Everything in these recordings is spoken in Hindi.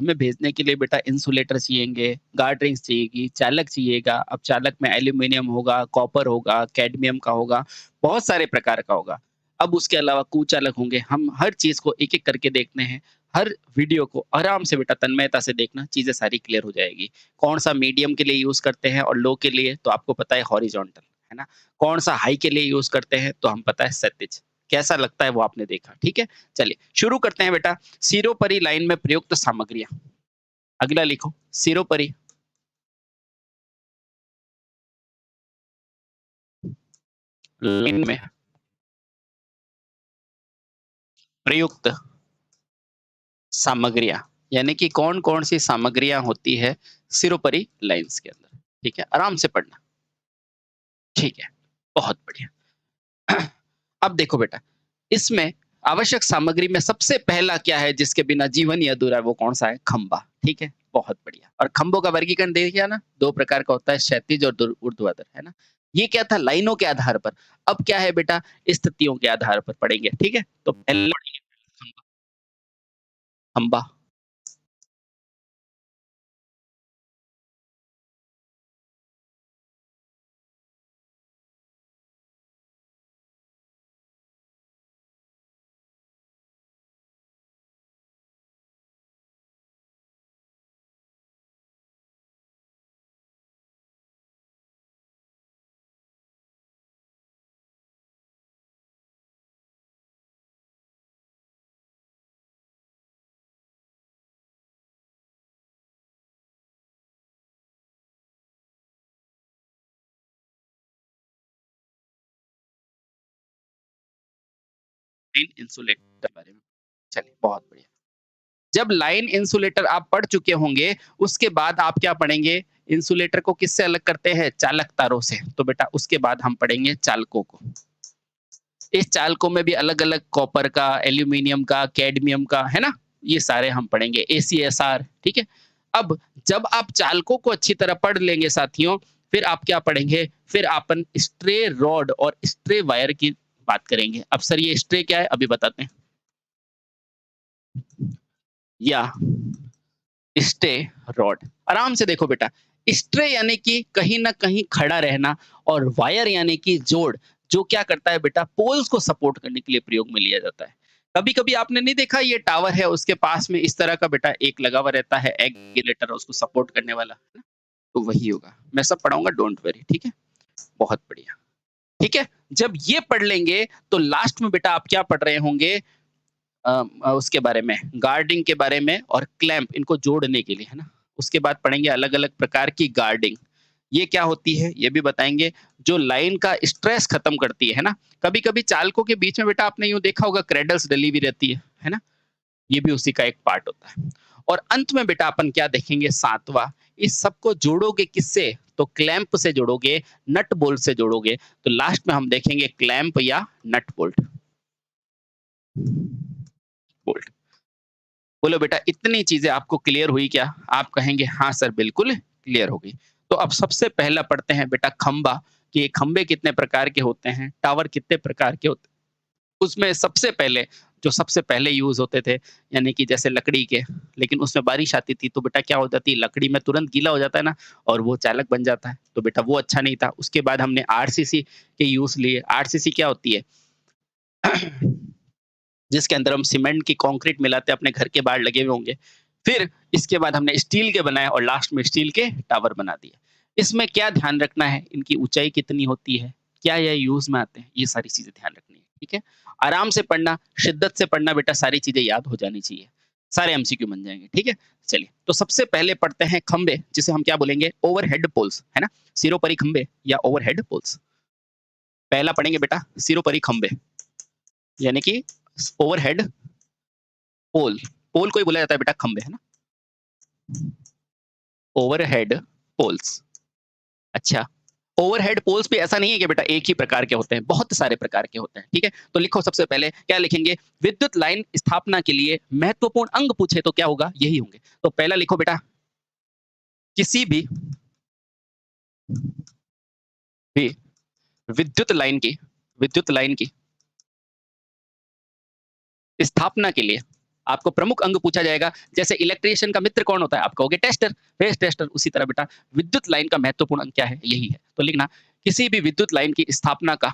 हमें भेजने के लिए बेटा इंसुलेटर चाहिएंगे, गार्ड रिंग्स चाहिएगी, चालक चाहिएगा। अब चालक में एल्यूमीनियम होगा, कॉपर होगा, कैडमियम का होगा, बहुत सारे प्रकार का होगा। अब उसके अलावा कुचालक होंगे। हम हर चीज़ को एक-एक करके देखते हैं। हर वीडियो को आराम से बेटा तन्मयता से देखना, चीज़ें सारी क्लियर हो जाएगी। कौन-सा मीडियम के लिए यूज़ करते हैं और लो के लिए तो आपको पता है हॉरिज़ॉन्टल, है ना? कौन-सा हाई के लिए यूज़ करते हैं तो हम पता है क्षैतिज। कैसा लगता है वो आपने देखा, ठीक है? चलिए शुरू करते हैं बेटा। सिरोपरि लाइन में प्रयुक्त सामग्रियाँ। अगला लिखो, सिरोपरि लाइन में प्रयुक्त सामग्रियाँ, यानी कि कौन-कौन सी सामग्रियाँ होती है सिरोपरि लाइन्स के अंदर, ठीक है? आराम से पढ़ना, ठीक है? बहुत बढ़िया। अब देखो बेटा, इसमें आवश्यक सामग्री में सबसे पहला क्या है जिसके बिना जीवन ही अधूरा है, वो कौन-सा है? खंभा, ठीक है? बहुत बढ़िया। और खंभों का वर्गीकरण देखिए ना, 2 प्रकार का होता है, क्षैतिज और ऊर्ध्वाधर, है ना? ये क्या था? लाइनों के आधार पर। अब क्या है बेटा? स्थितियों के आधार पर पढ़ेंगे, ठीक है? तो पहले पढ़ेंगे खंभा, खंभा, लाइन इंसुलेटर के बारे में। चलिए, बहुत बढ़िया। जब लाइन इंसुलेटर आप पढ़ चुके होंगे, उसके बाद आप क्या पढ़ेंगे? इंसुलेटर को किससे अलग करते हैं? चालक तारों से। तो बेटा उसके बाद हम पढ़ेंगे चालकों को। इस चालकों में भी अलग-अलग कॉपर का, एल्यूमीनियम का, कैडमियम का, है ना? ये सारे हम पढ़ेंगे, एसीएसआर, ठीक है? अब जब आप चालकों को अच्छी तरह पढ़ लेंगे साथियों, फिर आप क्या पढ़ेंगे? फिर अपन स्ट्रे रॉड और स्ट्रे वायर की बात करेंगे। अब सर ये स्ट्रे क्या है? अभी बताते हैं। या स्टे रॉड। आराम से देखो बेटा, स्ट्रे यानी कि कहीं न कहीं खड़ा रहना और वायर यानी कि जोड़, जो क्या करता है बेटा पोल्स को सपोर्ट करने के लिए प्रयोग में लिया जाता है। कभी-कभी आपने नहीं देखा ये टावर है उसके पास में इस तरह का बेटा एक लगा हुआ रहता है एग्रीगेटर उसको सपोर्ट करने वाला, है ना? तो वही होगा। मैं सब पढ़ाऊँगा डोंट वरी, ठीक है? बहुत बढ़िया। ठीक है? जब ये पढ़ लेंगे तो लास्ट में बेटा आप क्या पढ़ रहे होंगे उसके बारे में, गार्डिंग के बारे में और क्लैंप इनको जोड़ने के लिए, है ना? उसके बाद पढ़ेंगे अलग-अलग प्रकार की गार्डिंग। ये क्या होती है, ये भी बताएँगे, जो लाइन का स्ट्रेस खत्म करती है ना? कभी-कभी चालकों के बीच में बेटा आपने यूँ देखा होगा क्रेडल्स डली हुई रहती है ना? ये भी उसी का एक पार्ट होता है। और अंत में बेटा अपन क्या देखेंगे 7वां, इस सबको जोड़ोगे किससे? तो क्लैंप से जोड़ोगे, नट बोल्ट से जोड़ोगे, तो लास्ट में हम देखेंगे क्लैंप या नट बोल्ट। बोल्ट। बोलो बेटा इतनी चीज़ें आपको क्लियर हुई क्या? आप कहेंगे हाँ सर बिल्कुल क्लियर हो गई। तो अब सबसे पहला पढ़ते हैं बेटा खंबा, कि खंबे कितने प्रकार के होते हैं, टावर कितने प्रकार के होते हैं। उसमें सबसे पहले यूज़ होते थे, यानी कि जैसे लकड़ी के, लेकिन उसमें बारिश आती थी तो बेटा क्या हो जाती है लकड़ी में तुरंत गीला हो जाता है ना और वो चालक बन जाता है। तो बेटा वो अच्छा नहीं था। उसके बाद हमने आरसीसी के यूज़ लिए। आरसीसी क्या होती है? जिसके अंदर हम सीमेंट की कंक्रीट मिलाते हैं अपने घर के बाहर लगे हुए होंगे। फिर इसके बाद हमने स्टील के बनाए और लास्ट में स्टील के टावर बना दिए। इसमें क्या ध्यान रखना है, इनकी ऊँचाई कितनी होती है, क्या ये यूज़ में आते हैं, ये सारी चीज़ें ध्यान रखनी है, ठीक है? आराम से पढ़ना, शिद्दत से पढ़ना बेटा सारी चीज़ें याद हो जानी चाहिए। सारे एमसीक्यू बन जाएँगे, ठीक है? चलिए, तो सबसे पहले पढ़ते हैं खंबे, जिसे हम क्या बोलेंगे ओवरहेड पोल्स, है ना? सिरोपरि खंबे या ओवरहेड पोल्स। पहला पढ़ेंगे बेटा सिरोपरि खंबे, यानी कि ओवरहेड पोल, पोल को ही बोला जाता है बेटा खंबे, है ना? Overhead poles. अच्छा, ओवरहेड पोल्स भी ऐसा नहीं है कि बेटा एक ही प्रकार के होते हैं, बहुत सारे प्रकार के होते हैं, ठीक है? तो लिखो सबसे पहले क्या लिखेंगे? विद्युत लाइन स्थापना के लिए महत्वपूर्ण अंग पूछे तो क्या होगा? यही होंगे। तो पहला लिखो बेटा, किसी भी विद्युत लाइन की विद्युत लाइन की स्थापना के लिए आपको प्रमुख अंग पूछा जाएगा, जैसे इलेक्ट्रीशियन का मित्र कौन होता है? आप कहोगे टेस्टर, फेज टेस्टर। उसी तरह बेटा विद्युत लाइन का महत्वपूर्ण अंग क्या है? यही है। तो लिखना किसी भी विद्युत लाइन की स्थापना का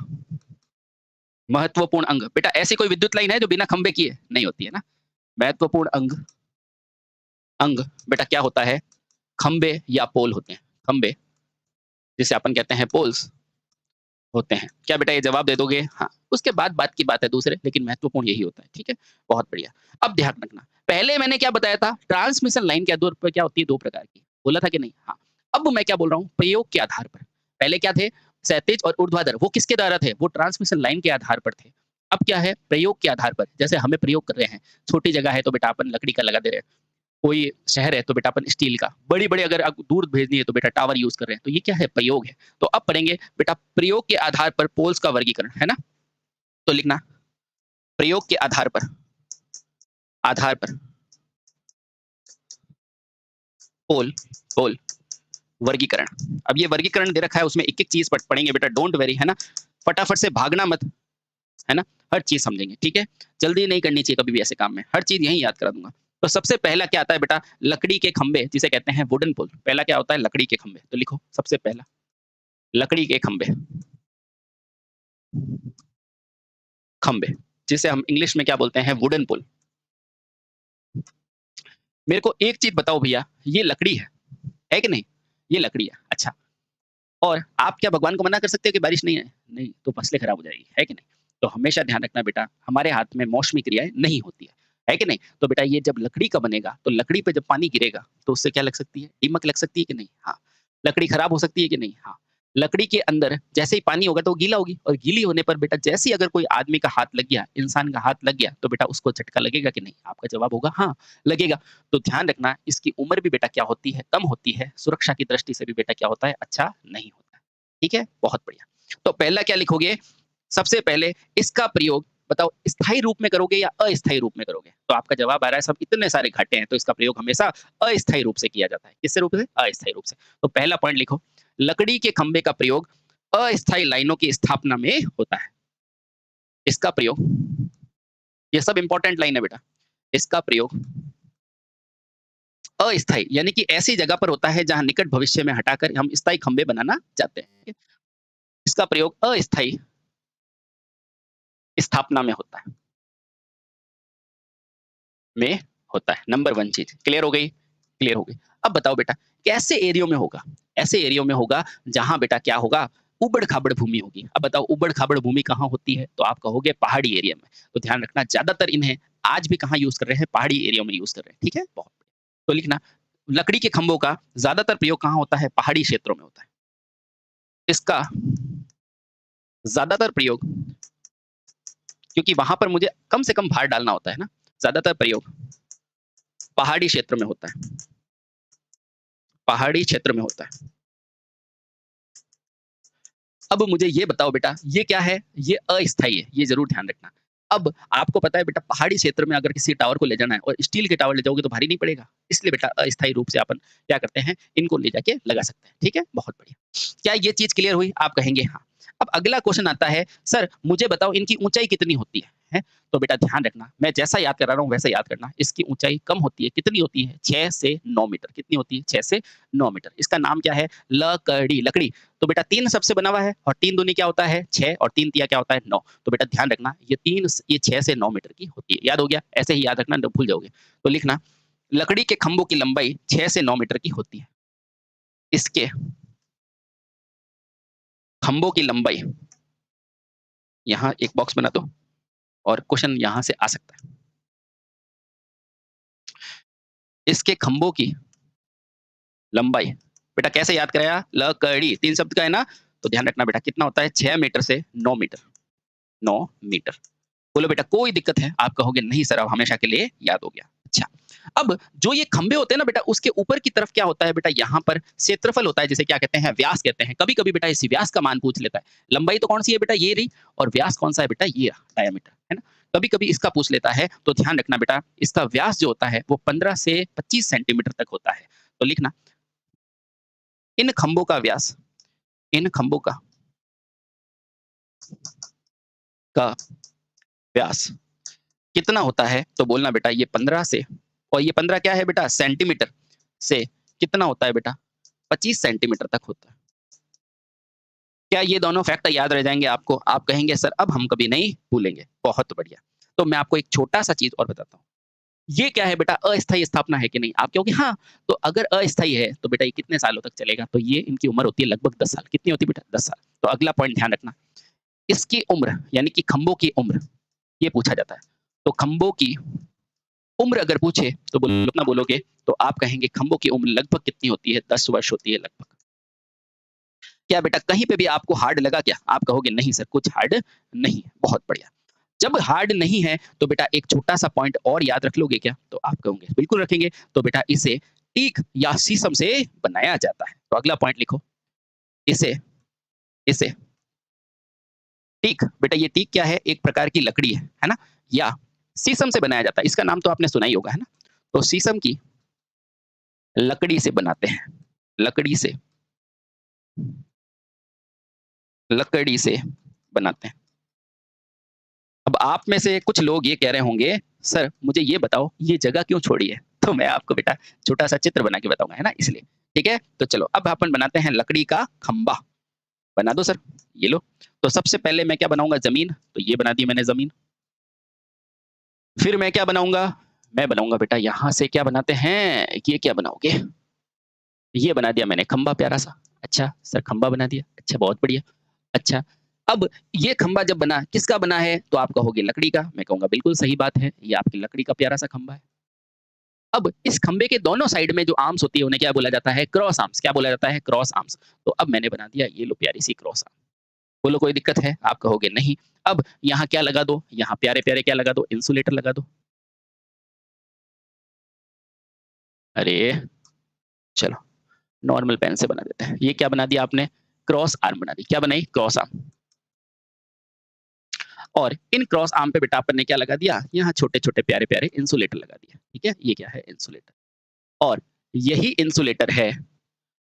महत्वपूर्ण अंग। बेटा ऐसी कोई विद्युत लाइन है जो बिना खंभे की है? नहीं होती है ना। महत्वपूर्ण अंग अंग बेटा क्या होता है? खंभे या पोल होते हैं। खंभे जिसे अपन कहते हैं पोल्स होते हैं। क्या बेटा ये जवाब दे दोगे? हाँ। उसके बाद बात की बात है दूसरे, लेकिन महत्वपूर्ण यही होता है, ठीक है? बहुत बढ़िया। अब ध्यान रखना, पहले मैंने क्या बताया था? ट्रांसमिशन लाइन के आधार पर क्या होती है? 2 प्रकार की। बोला था कि नहीं? हाँ। अब मैं क्या बोल रहा हूँ? प्रयोग के आधार पर। पहले क्या थे? क्षैतिज और ऊर्ध्वाधर, वो किसके द्वारा थे? वो ट्रांसमिशन लाइन के आधार पर थे। अब क्या है? प्रयोग के आधार पर। जैसे हमें प्रयोग कर रहे हैं, छोटी जगह है तो बेटा अपन लकड़ी का लगा दे रहे हैं। कोई शहर है तो बेटा अपन स्टील का, बड़ी-बड़ी अगर आपको दूर भेजनी है तो बेटा टावर यूज़ कर रहे हैं। तो ये क्या है? प्रयोग है। तो अब पढ़ेंगे बेटा प्रयोग के आधार पर पोल्स का वर्गीकरण, है ना? तो लिखना प्रयोग के आधार पर पोल पोल वर्गीकरण। अब ये वर्गीकरण दे रखा है, उसमें एक-एक चीज़ पढ़ेंगे बेटा, डोंट वरी, है ना? फटाफट से भागना मत, है ना? हर चीज़ समझेंगे, ठीक है? जल्दी नहीं करनी चाहिए कभी भी ऐसे काम में, हर चीज़ यहीं याद करा दूँगा। तो सबसे पहला क्या आता है बेटा? लकड़ी के खंभे, जिसे कहते हैं वुडन पोल। पहला क्या होता है? लकड़ी के खंभे। तो लिखो सबसे पहला लकड़ी के खंभे, खंभे, जिसे हम इंग्लिश में क्या बोलते हैं? Wooden pole. मेरे को एक चीज़ बताओ भैया, ये लकड़ी है कि नहीं? ये लकड़ी है, अच्छा। और आप क्या भगवान को मना कर सकते हो कि बारिश नहीं आए? नहीं, तो फसलें खराब हो जाएगी, है कि नहीं? तो हमेशा ध्यान रखना बेटा, हमारे हाथ में मौसमी क्रियाएँ नहीं होती है कि नहीं? तो बेटा ये जब लकड़ी का बनेगा, तो लकड़ी पे जब पानी गिरेगा, तो उससे क्या लग सकती है? दीमक लग सकती है कि नहीं? हाँ। लकड़ी खराब हो सकती है कि नहीं? हाँ। लकड़ी के अंदर जैसे ही पानी होगा तो वो गीला होगी, और गीली होने पर बेटा जैसे ही अगर कोई आदमी का हाथ लग गया, इंसान का हाथ लग गया, तो बेटा उसको झटका लगेगा कि नहीं? आपका जवाब होगा हाँ, लगेगा। तो ध्यान रखना इसकी उम्र भी बेटा क्या होती है? कम होती है। सुरक्षा की दृष्टि से भी बेटा क्या होता है? अच्छा नहीं होता है। ठीक है? बहुत बढ़िया। तो पहला क्या लिखोगे? सबसे पहले इसका प्रयोग बताओ स्थायी रूप में करोगे या अस्थायी रूप में करोगे? तो आपका जवाब आ रहा है सब इतने सारे घाटे हैं, तो इसका प्रयोग हमेशा अस्थायी रूप से किया जाता है। किससे रूप से? अस्थायी रूप से। तो पहला पॉइंट लिखो, लकड़ी के खंभे का प्रयोग अस्थायी लाइनों की स्थापना में होता है। इसका प्रयोग, ये सब इंपॉर्टेंट लाइन है बेटा। इसका प्रयोग अस्थायी यानी कि ऐसी जगह पर होता है जहाँ निकट भविष्य में हटाकर हम स्थायी खंभे बनाना चाहते हैं। इसका प्रयोग अस्थायी स्थापना में होता है। में होता है। नंबर 1 चीज़ क्लियर हो गई? क्लियर हो गई। अब बताओ बेटा कैसे एरियो में होगा? ऐसे एरियो में होगा जहाँ बेटा क्या होगा? ऊबड़-खाबड़ भूमि होगी। अब बताओ ऊबड़-खाबड़ भूमि कहाँ होती है? तो आप कहोगे पहाड़ी एरिया में। तो ध्यान रखना ज़्यादातर इन्हें आज भी कहाँ यूज़ कर रहे हैं? पहाड़ी एरिया में यूज़ कर रहे हैं। ठीक है? बहुत बढ़िया। तो लिखना लकड़ी के खंभों का ज़्यादातर प्रयोग कहाँ होता है? पहाड़ी क्षेत्रों में होता है। इसका ज़्यादातर प्रयोग, क्योंकि वहाँ पर मुझे कम से कम भार डालना होता है ना, ज़्यादातर प्रयोग पहाड़ी क्षेत्र में होता है। पहाड़ी क्षेत्र में होता है। अब मुझे ये बताओ बेटा, ये क्या है? ये अस्थायी है, ये ज़रूर ध्यान रखना। अब आपको पता है बेटा पहाड़ी क्षेत्र में अगर किसी टावर को ले जाना है और स्टील के टावर ले जाओगे तो भारी नहीं पड़ेगा। इसलिए बेटा अस्थायी रूप से अपन क्या करते हैं, इनको ले जाके लगा सकते हैं। ठीक है? बहुत बढ़िया। क्या ये चीज़ क्लियर हुई? आप कहेंगे हाँ। अब अगला क्वेश्चन आता है, सर मुझे बताओ इनकी ऊँचाई कितनी होती है? हैं? तो बेटा ध्यान रखना, मैं जैसा याद करा रहा हूँ वैसा याद करना। इसकी ऊँचाई कम होती है, कितनी होती है? 6 से 9 मीटर। कितनी होती है? 6 से 9 मीटर। इसका नाम क्या है? लकड़ी, लकड़ी। तो बेटा 3 सबसे बना हुआ है और 3 दूनी क्या होता है? 6 और 3 तिया क्या होता है? 9। तो बेटा ध्यान रखना ये 6 से 9 मीटर की होती है। याद हो गया? ऐसे ही याद रखना, नहीं तो भूल जाओगे। तो लिखना लकड़ी के खंभों की लंबाई 6 से 9 मीटर की होती है। इसके खंभों की लंबाई, यहाँ एक बॉक्स बना दो और क्वेश्चन यहाँ से आ सकता है। इसके खंभों की लंबाई बेटा कैसे याद कराया? लकड़ी 3 शब्द का है ना? तो ध्यान रखना बेटा कितना होता है? 6 मीटर से 9 मीटर। 9 मीटर। बोलो बेटा कोई दिक्कत है? आप कहोगे नहीं सर अब हमेशा के लिए याद हो गया। अच्छा, अब जो ये खंभे होते हैं ना बेटा उसके ऊपर की तरफ क्या होता है बेटा? यहाँ पर क्षेत्रफल होता है जिसे क्या कहते हैं? व्यास कहते हैं। कभी-कभी बेटा इस व्यास का मान पूछ लेता है। लंबाई तो कौन-सी है बेटा? ये रही, और व्यास कौन-सा है बेटा? ये रहा डायमीटर, है ना? कभी-कभी इसका पूछ लेता है, तो ध्यान रखना बेटा इसका व्यास जो होता है वो 15 से 25 सेंटीमीटर तक होता है। तो लिखना इन खंभों का व्यास, इन खंभों का व्यास कितना होता है, तो बोलना बेटा ये 15 से, और ये 15 क्या है बेटा सेंटीमीटर से कितना होता है बेटा 25 सेंटीमीटर तक होता है। क्या ये दोनों फैक्ट याद रह जाएँगे आपको? आप कहेंगे सर अब हम कभी नहीं भूलेंगे। बहुत बढ़िया। तो मैं आपको एक छोटा-सा चीज़ और बताता हूँ। ये क्या है बेटा अस्थायी स्थापना है कि नहीं? आप कहोगे हाँ, तो अगर अस्थायी है तो बेटा ये कितने सालों तक चलेगा? तो ये इनकी उम्र होती है लगभग 10 साल। कितनी होती है बेटा? 10 साल। तो अगला पॉइंट ध्यान रखना। इसकी उम्र यानी कि खंभों की उम्र ये पूछा जाता है। तो खंभों की उम्र अगर पूछे तो कितना बोलोगे? तो आप कहेंगे खंभों की उम्र लगभग कितनी होती है? 10 वर्ष होती है लगभग। क्या बेटा कहीं पे भी आपको हार्ड लगा क्या? आप कहोगे नहीं सर कुछ हार्ड नहीं है। बहुत बढ़िया। जब हार्ड नहीं है तो बेटा एक छोटा-सा पॉइंट और याद रख लोगे क्या? तो आप कहोगे बिल्कुल रखेंगे। तो बेटा इसे टीक या शीशम से बनाया जाता है। तो अगला पॉइंट लिखो। इसे इसे टीक बेटा ये टीक क्या है? एक प्रकार की लकड़ी है ना? या शीशम से बनाया जाता है। इसका नाम तो आपने सुना ही होगा, है ना? तो शीशम की लकड़ी से बनाते हैं। लकड़ी से लकड़ी से बनाते हैं। अब आप में से कुछ लोग ये कह रहे होंगे, "सर मुझे ये बताओ ये जगह क्यों छोड़ी है?" तो मैं आपको बेटा छोटा-सा चित्र बना के बताऊँगा, है ना? इसलिए, ठीक है? तो चलो अब अपन बनाते हैं लकड़ी का खंबा। बना दो सर, ये लो। तो सबसे पहले मैं क्या बनाऊँगा ज़मीन, तो ये बना दी मैंने ज़मीन। फिर मैं क्या बनाऊँगा? मैं बनाऊँगा बेटा यहाँ से क्या बनाते हैं, ये क्या बनाओगे? ये बना दिया मैंने खंबा प्यारा-सा। अच्छा, सर खंबा बना दिया। अच्छा, बहुत बढ़िया। अच्छा, अब ये खंबा जब बना, किसका बना है? तो आप कहोगे लकड़ी का, मैं कहूँगा बिल्कुल सही बात है, ये आपकी लकड़ी का प्यारा-सा खंबा है। अब इस खंबे के दोनों साइड में जो आर्म्स होती है, उन्हें क्या बोला जाता है? Cross arms. क्या बोला जाता है? Cross arms. तो अब मैंने बना दिया, ये लो प्यारी-सी क्रॉस आर्म। बोलो कोई दिक्कत है? आप कहोगे नहीं। अब यहाँ क्या लगा दो? यहाँ प्यारे-प्यारे क्या लगा दो? इंसुलेटर लगा दो। अरे! चलो, नॉर्मल पेन से बना देते हैं। ये क्या बना दिया आपने? क्रॉस आर्म बना दी। क्या बनाई? Cross arm. और इन क्रॉस आर्म पे बेटा अपन ने क्या लगा दिया? यहाँ छोटे-छोटे प्यारे-प्यारे इंसुलेटर लगा दिए। ठीक है? ये क्या है? इंसुलेटर। और यही इंसुलेटर है,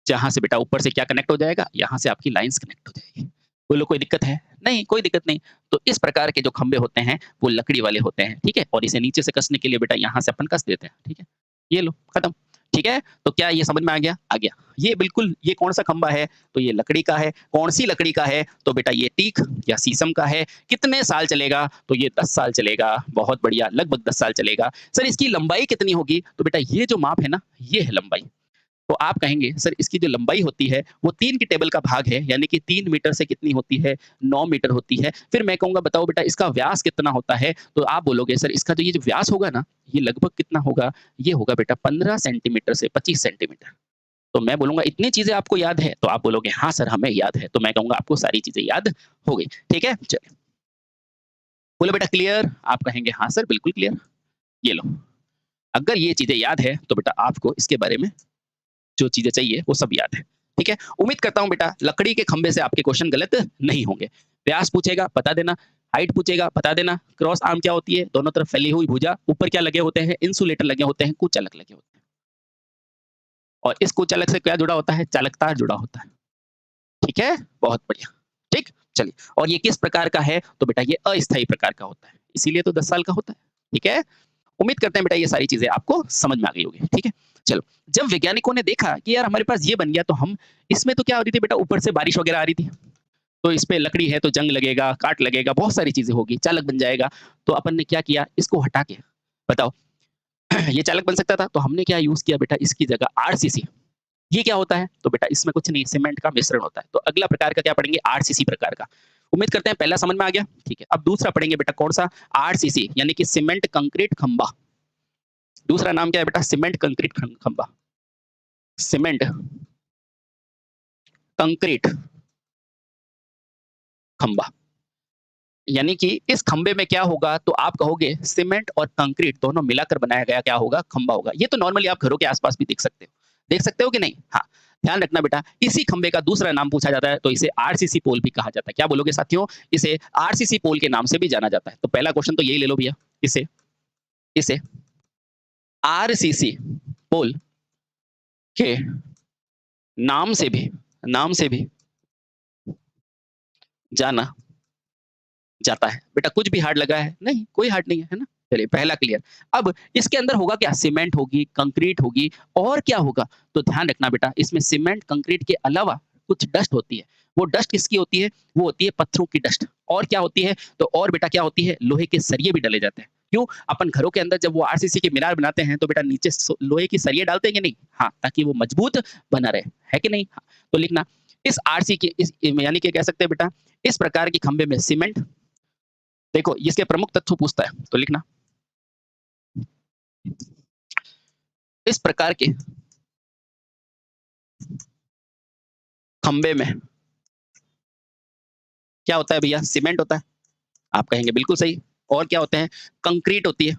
जहाँ से बेटा ऊपर से क्या कनेक्ट हो जाएगा? यहाँ से आपकी लाइन्स कनेक्ट हो जाएगी। बोलो कोई दिक्कत है? नहीं, कोई दिक्कत नहीं। तो इस प्रकार के जो खंभे होते हैं, वो लकड़ी वाले होते हैं। ठीक है? और इसे नीचे से कसने के लिए बेटा यहाँ से अपन कस देते हैं। ठीक है? ये लो, खत्म। ठीक है? तो क्या ये समझ में आ गया? आ गया। ये बिल्कुल ये कौन-सा खंभा है? तो ये लकड़ी का है। कौन-सी लकड़ी का है? तो बेटा ये टीक या शीशम का है। कितने साल चलेगा? तो ये 10 साल चलेगा। बहुत बढ़िया, लगभग 10 साल चलेगा। सर इसकी लंबाई कितनी होगी? तो बेटा ये जो माप है ना, ये है लंबाई। तो आप कहेंगे सर इसकी जो लंबाई होती है वो 3 की टेबल का भाग है, यानी कि 3 मीटर से कितनी होती है? 9 मीटर होती है। फिर मैं कहूँगा बताओ बेटा इसका व्यास कितना होता है? तो आप बोलोगे सर इसका जो ये जो व्यास होगा ना, ये लगभग कितना होगा? ये होगा बेटा 15 सेंटीमीटर से 25 सेंटीमीटर। तो मैं बोलूँगा इतनी चीज़ें आपको याद है? तो आप बोलोगे हाँ सर हमें याद है। तो मैं कहूँगा आपको सारी चीज़ें याद हो गई। ठीक है? चलिए। बोलो बेटा क्लियर? आप कहेंगे हाँ सर बिल्कुल क्लियर। ये लो। अगर ये चीज़ें याद है तो बेटा आपको इसके बारे में जो चीज़ें चाहिए वो सब याद है। ठीक है? उम्मीद करता हूँ बेटा लकड़ी के खंभे से आपके क्वेश्चन गलत नहीं होंगे। व्यास पूछेगा बता देना, हाइट पूछेगा बता देना, क्रॉस आर्म क्या होती है? दोनों तरफ फैली हुई भुजा, ऊपर क्या लगे होते हैं? इंसुलेटर लगे होते हैं, कुचालक लगे होते हैं। और इस कुचालक से क्या जुड़ा होता है? चालकतार जुड़ा होता है। ठीक है? बहुत बढ़िया। ठीक? चलिए और ये किस प्रकार का है? तो बेटा ये अस्थायी प्रकार का होता है। इसीलिए तो 10 साल का होता है। ठीक है? उम्मीद करते हैं बेटा ये सारी चीज़ें आपको समझ में आ गई होगी, ठीक है? चलो, जब वैज्ञानिकों ने देखा कि यार हमारे पास ये बन गया तो हम इसमें तो क्या हो रही थी बेटा ऊपर से बारिश वग़ैरह आ रही थी, तो इस पे लकड़ी है तो जंग लगेगा, काट लगेगा, बहुत सारी चीज़ें होगी, चालक बन जाएगा। तो अपन ने क्या किया इसको हटा के बताओ ये चालक बन सकता था तो हमने क्या यूज़ किया बेटा इसकी जगह आरसीसी। ये क्या होता है? तो बेटा इसमें कुछ नहीं सीमेंट का मिश्रण होता है। तो अगला प्रकार का क्या पढ़ेंगे आरसीसी प्रकार का। उम्मीद करते हैं पहला समझ में आ गया, ठीक है? अब दूसरा पढ़ेंगे बेटा कौन-सा आरसीसी यानी कि सीमेंट कंक्रीट खंबा। दूसरा नाम क्या है बेटा सीमेंट कंक्रीट खंबा। सीमेंट कंक्रीट खंबा यानी कि इस खंबे में क्या होगा तो आप कहोगे सीमेंट और कंक्रीट दोनों मिलाकर बनाया गया क्या होगा खंबा होगा। ये तो नॉर्मली आप घरों के आसपास भी देख सकते हो। देख सकते हो कि नहीं? हाँ, ध्यान रखना बेटा इसी खंबे का दूसरा नाम पूछा जाता है तो इसे आरसीसी पोल भी कहा जाता है। क्या बोलोगे साथियों? इसे आरसीसी पोल के नाम से भी जाना जाता है। तो पहला क्वेश्चन तो यही ले लो भैया। इसे इसे आरसीसी पोल के नाम से भी नाम से भी जाना जाता है। बेटा कुछ भी हार्ड लगा है? नहीं, कोई हार्ड नहीं है, है ना? चलिए पहला क्लियर। अब इसके अंदर होगा क्या? सीमेंट होगी, कंक्रीट होगी और क्या होगा? तो ध्यान रखना बेटा, इसमें सीमेंट, कंक्रीट के अलावा कुछ डस्ट होती है। वो डस्ट किसकी होती है? वो होती है पत्थरों की डस्ट। और क्या होती है? तो और बेटा क्या होती है? लोहे के सरिये भी डाले जाते हैं। क्यों? अपन घरों के अंदर जब वो आरसीसी की मीनार बनाते हैं तो बेटा नीचे लोहे की सरिये डालते हैं कि नहीं? हाँ, ताकि वो मजबूत बना रहे, है कि नहीं? हाँ, तो लिखना इस आरसी के इस यानी कि कह सकते हैं बेटा इस प्रकार के खंभे में सीमेंट, देखो इसके प्रमुख तत्व पूछता है तो लिखना इस प्रकार के खंबे में क्या होता है भैया? सीमेंट होता है। आप कहेंगे बिल्कुल सही। और क्या होते हैं? कंक्रीट होती है।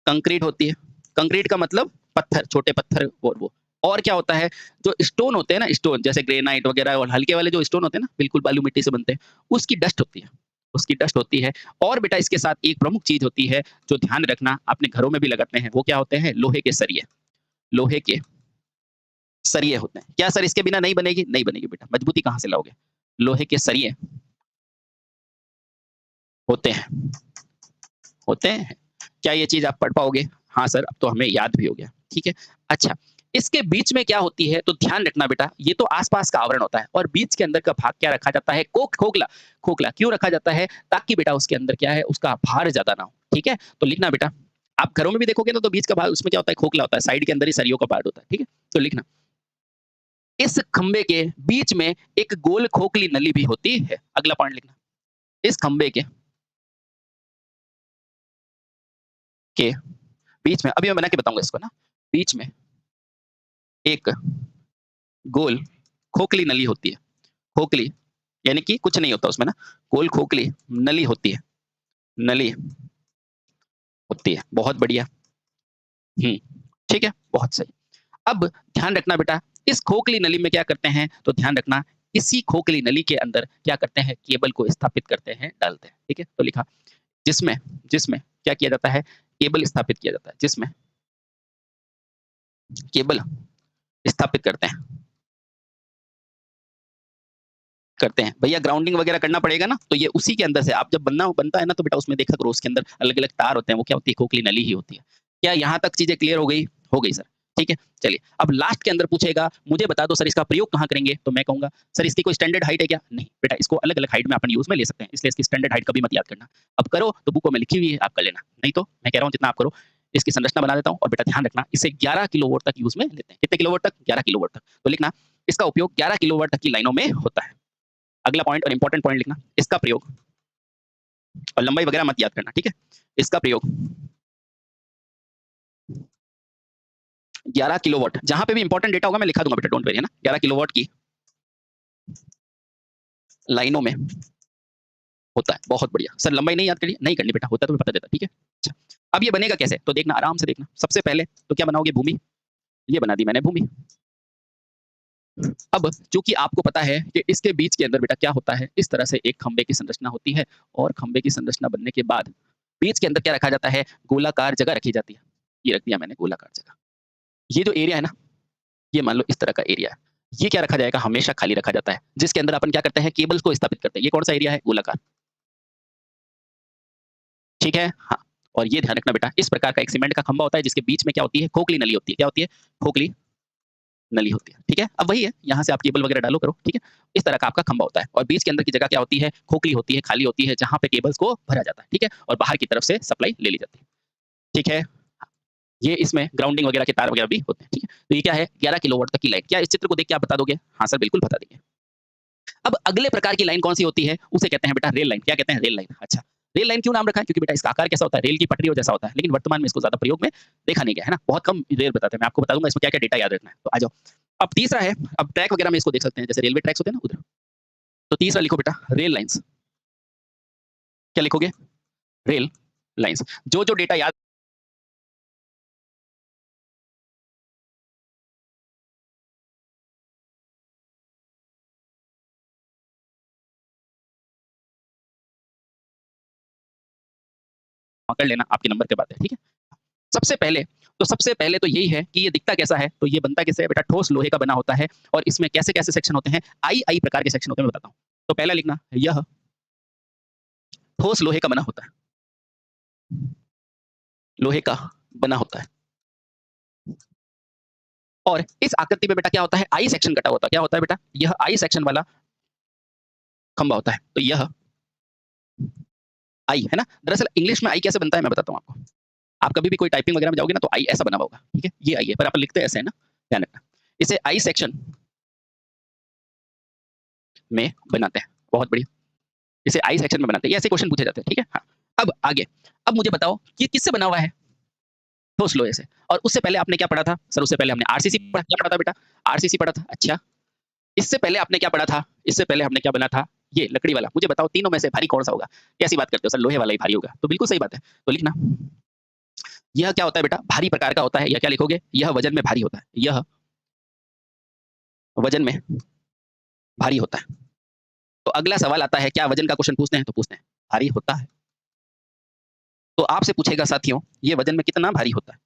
कंक्रीट होती है। कंक्रीट का मतलब पत्थर, छोटे पत्थर और वो। और क्या होता है? जो स्टोन होते हैं ना, स्टोन जैसे ग्रेनाइट वगैरह और हल्के वाले जो स्टोन होते हैं ना, बिल्कुल बालू मिट्टी से बनते हैं, उसकी डस्ट होती है। उसकी डस्ट होती है। और बेटा इसके साथ एक प्रमुख चीज़ होती है जो ध्यान रखना अपने घरों में भी लगाते हैं, वो क्या होते हैं? लोहे के सरिये। लोहे के सरिये होते हैं। क्या सर इसके बिना नहीं बनेगी? नहीं बनेगी बेटा, मजबूती कहाँ से लाओगे? लोहे के सरिये होते हैं, होते हैं। क्या ये चीज़ आप पढ़ पाओगे? हाँ सर, अब तो हमें याद भी हो गया। ठीक है। अच्छा, इसके बीच में क्या होती है? तो ध्यान रखना बेटा, ये तो आस-पास का आवरण होता है और बीच के अंदर का भाग क्या रखा जाता है? खोखला। खोखला क्यों रखा जाता है? ताकि बेटा उसके अंदर क्या है? उसका भार ज़्यादा ना हो। ठीक है? तो लिखना बेटा, आप घरों में भी देखोगे ना तो बीच का भाग उसमें क्या होता है? खोखला होता है, साइड के अंदर ही सरियों का पार्ट होता है। ठीक है? तो लिखना इस खंबे के बीच में एक गोल खोखली नली भी होती है। अगला पॉइंट लिखना। इस खंबे के बीच में, अभी मैं बना के बताऊँगा इसको ना, बीच में एक गोल खोखली नली होती है। खोखली यानी कि कुछ नहीं होता उसमें ना, गोल खोखली नली होती है। नली होती है। बहुत बढ़िया। हुँ, ठीक है, बहुत सही। अब ध्यान रखना बेटा, इस खोखली नली में क्या करते हैं? तो ध्यान रखना, इसी खोखली नली के अंदर क्या करते हैं? केबल को स्थापित करते हैं, डालते हैं। ठीक है? तो लिखा जिसमें जिसमें क्या किया जाता है? केबल स्थापित किया जाता है। जिसमें केबल स्थापित करते हैं। भैया ग्राउंडिंग वगैरह करना पड़ेगा ना, तो ये उसी के अंदर से आप जब बनता है ना, तो बेटा उसमें देखा करो उसके अंदर अलग-अलग तार होते हैं, वो क्या होती है? खोखली नली ही होती है। क्या यहाँ तक चीज़ें क्लियर हो गई? हो गई सर, ठीक है। चलिए, अब लास्ट के अंदर पूछेगा, मुझे बता दो सर इसका प्रयोग कहाँ करेंगे? तो मैं कहूँगा, सर इसकी कोई स्टैंडर्ड हाइट है क्या? नहीं, बेटा इसको अलग-अलग हाइट में अपन यूज़ में ले सकते हैं, इसलिए इसकी स्टैंडर्ड हाइट कभी मत याद करना। अब करो तो बुकों में लिखी हुई है, आप कर लेना। नहीं तो मैं कह रहा हूँ जितना आप करो, इसकी संरचना बना देता हूँ और बेटा ध्यान रखना, इसे 11 किलोवाट तक यूज़ में लेते हैं। कितने किलोवाट तक? 11 किलोवाट तक। तो लिखना, इसका उपयोग 11 किलोवाट तक की लाइनों में होता है। अगला पॉइंट और इंपॉर्टेंट पॉइंट लिखना, इसका प्रयोग और लंबाई वगैरह मत याद करना, ठीक है? इसका प्रयोग 11 किलोवाट, जहाँ पे भी इंपॉर्टेंट डेटा होगा मैं लिखा दूँगा बेटा, डोंट वरी, है ना? 11 किलोवाट की लाइनों में होता है। बहुत बढ़िया। सर लंबाई नहीं याद करी? नहीं करनी बेटा, होता तो मैं बता देता, ठीक है? अच्छा, अब ये बनेगा कैसे? तो देखना, आराम से देखना। सबसे पहले तो क्या बनाओगे? भूमि, ये बना दी मैंने भूमि। अब चूँकि आपको पता है कि इसके बीच के अंदर बेटा क्या होता है, इस तरह से एक खंभे की संरचना होती है और खंभे की संरचना बनने के बाद बीच के अंदर क्या रखा जाता है? गोलाकार जगह रखी जाती है। ये रख दिया मैंने गोलाकार जगह। ये जो एरिया है ना, ये मान लो इस तरह का एरिया है। ये क्या रखा जाएगा? हमेशा खाली रखा जाता है, जिसके अंदर अपन क्या करते हैं? केबल्स को स्थापित करते हैं। ये कौन-सा एरिया है? गोलाकार। ठीक है? हाँ, और ये ध्यान रखना बेटा, इस प्रकार का एक सीमेंट का खंभा होता है जिसके बीच में क्या होती है? खोखली नली होती है। क्या होती है? खोखली नली होती है। ठीक है? अब वही है, यहाँ से आप केबल वगैरह डालो करो, ठीक है? इस तरह का आपका खंभा होता है और बीच के अंदर की जगह क्या होती है? खोखली होती है, खाली होती है, जहाँ पे केबल्स को भरा जाता है। ठीक है? और बाहर की तरफ से सप्लाई ले ली जाती है। ठीक है? हाँ, ये इसमें ग्राउंडिंग वगैरह के तार वगैरह भी होते हैं। ठीक है? तो ये क्या है? 11 किलोवाट तक की लाइन। क्या इस चित्र को देख के आप बता दोगे? हाँ सर, बिल्कुल बता देंगे। अब अगले प्रकार की लाइन कौन-सी होती है? उसे कहते हैं बेटा रेल लाइन। क्या कहते हैं? Rail line. अच्छा, रेल लाइन क्यों नाम रखा है? क्योंकि बेटा इसका आकार कैसा होता है? रेल की पटरियों जैसा होता है, लेकिन वर्तमान में इसको ज़्यादा प्रयोग में देखा नहीं गया, है ना? बहुत कम रेल बताते हैं। मैं आपको बता दूँगा इसमें क्या-क्या डेटा याद रखना है। तो आ जाओ। अब तीसरा है, अब ट्रैक वगैरह में इसको देख सकते हैं, जैसे रेलवे ट्रैक्स होते हैं ना उधर। तो तीसरा लिखो बेटा रेल लाइन्स। क्या लिखोगे? Rail lines. जो-जो डेटा याद कर लेना, आपके नंबर की बात है, ठीक है? सबसे पहले तो यही है कि ये दिखता कैसा है? तो ये बनता कैसे है बेटा? ठोस लोहे का बना होता है और इसमें कैसे-कैसे सेक्शन होते हैं? आई प्रकार के सेक्शन होते हैं, मैं बताता हूँ। तो पहला लिखना, यह ठोस लोहे का बना होता है। लोहे का बना होता है। और इस आकृति में बेटा क्या होता है, आई सेक्शन कटा होता है। क्या होता है बेटा, यह आई सेक्शन वाला खंबा होता है। तो यह आई है ना। दरअसल इंग्लिश में आई कैसे बनता है मैं बताता हूँ आपको। आप कभी भी कोई टाइपिंग वगैरह में जाओगे ना तो आई ऐसा बना हुआ होगा, ठीक है, ये आई है, पर आप लिखते ऐसे है ना, ध्यान रखना। इसे आई सेक्शन में बनाते हैं। बहुत बढ़िया, इसे आई सेक्शन में बनाते हैं, ये ऐसे क्वेश्चन पूछे जाते हैं, ठीक है। हाँ, अब आगे, अब मुझे बताओ कि ये किससे बना हुआ है, ठोस लोहे से। और उससे पहले आपने क्या पढ़ा था सर, उससे पहले हमने आरसीसी पढ़ा, क्या पढ़ा था बेटा, आरसीसी पढ़ा था। अच्छा, इससे पहले आपने क्या पढ़ा था, इससे पहले हमने क्या बना था, ये लकड़ी वाला। मुझे बताओ तीनों में से भारी कौन सा होगा। कैसी बात करते हो सर, लोहे वाला ही भारी होगा, तो बिल्कुल सही बात है। तो लिखना, यह क्या होता है बेटा, भारी प्रकार का होता है। यह क्या लिखोगे, यह वजन में भारी होता है, यह वजन में भारी होता है। तो अगला सवाल आता है, क्या वजन का क्वेश्चन पूछते हैं, तो पूछते हैं भारी होता है। तो आपसे पूछेगा साथियों, ये वजन में कितना भारी होता है।